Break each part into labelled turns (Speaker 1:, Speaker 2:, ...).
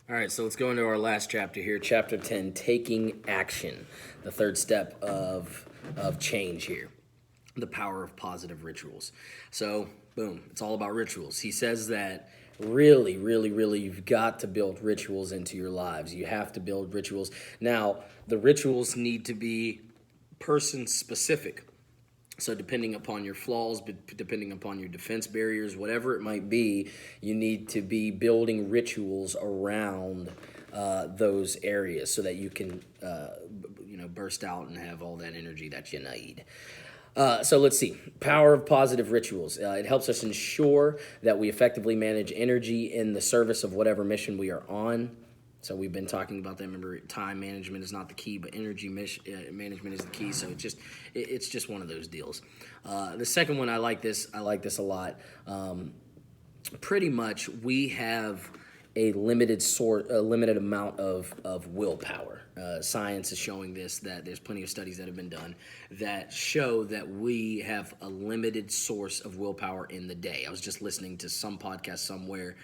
Speaker 1: All right, so let's go into our last chapter here, chapter 10, taking action, the third step of change here, the power of positive rituals. So, boom, it's all about rituals. He says that really, you've got to build rituals into your lives. You have to build rituals. Now, the rituals need to be person specific. So depending upon your flaws, depending upon your defense barriers, whatever it might be, you need to be building rituals around those areas so that you can, burst out and have all that energy that you need. So let's see. Power of positive rituals. It helps us ensure that we effectively manage energy in the service of whatever mission we are on. So we've been talking about that. Remember, time management is not the key, but energy management is the key. So it's just one of those deals. The second one, I like this. I like this a lot. Pretty much, we have a limited amount of willpower. Science is showing this, that there's plenty of studies that have been done that show that we have a limited source of willpower in the day. I was just listening to some podcast somewhere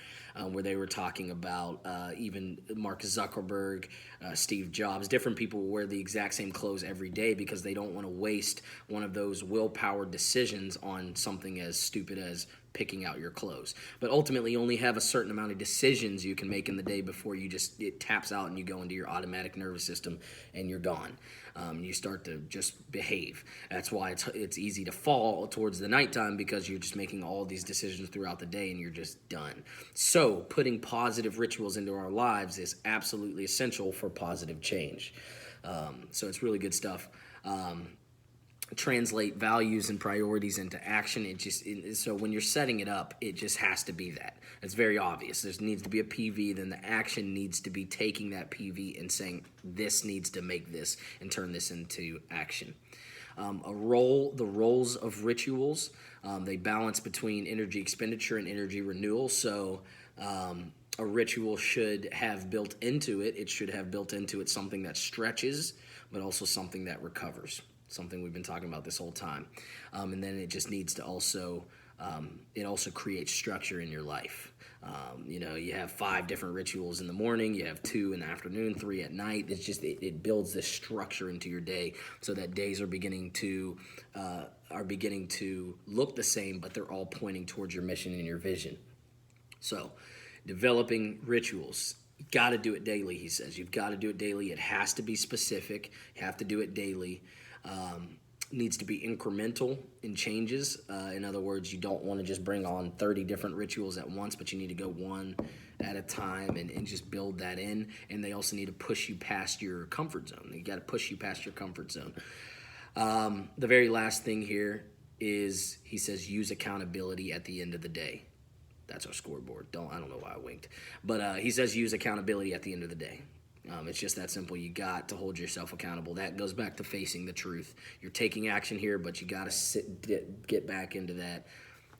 Speaker 1: where they were talking about even Mark Zuckerberg, Steve Jobs, different people wear the exact same clothes every day because they don't want to waste one of those willpower decisions on something as stupid as picking out your clothes. But ultimately, you only have a certain amount of decisions you can make in the day before it taps out and you go into your automatic nervous system and you're gone. You start to just behave. That's why it's easy to fall towards the nighttime, because you're just making all these decisions throughout the day and you're just done. So putting positive rituals into our lives is absolutely essential for positive change. So it's really good stuff. Translate values and priorities into action. So when you're setting it up, it just has to be that. It's very obvious. There needs to be a PV, then the action needs to be taking that PV and saying, this needs to make this and turn this into action. The roles of rituals, they balance between energy expenditure and energy renewal. So a ritual should have built into it something that stretches, but also something that recovers. Something we've been talking about this whole time. And then it just needs to also, it also creates structure in your life. You have 5 different rituals in the morning, you have 2 in the afternoon, 3 at night. It's just, it builds this structure into your day so that days are beginning to look the same, but they're all pointing towards your mission and your vision. So developing rituals. You got to do it daily, he says. You've got to do it daily. It has to be specific. You have to do it daily. Needs to be incremental in changes. In other words, you don't want to just bring on 30 different rituals at once, but you need to go one at a time and just build that in. And they also need to push you past your comfort zone. You got to push you past your comfort zone. The very last thing here is, he says, use accountability at the end of the day. That's our scoreboard. I don't know why I winked. But he says use accountability at the end of the day. It's just that simple. You got to hold yourself accountable. That goes back to facing the truth. You're taking action here, but you got to get back into that.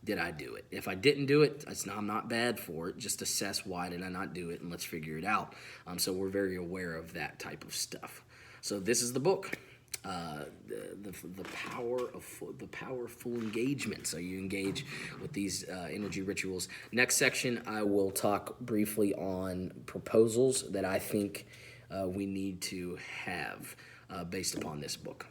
Speaker 1: Did I do it? If I didn't do it, I'm not bad for it. Just assess, why did I not do it, and let's figure it out. So we're very aware of that type of stuff. So this is the book. The power of full engagement. So you engage with these energy rituals. Next section, I will talk briefly on proposals that I think we need to have based upon this book.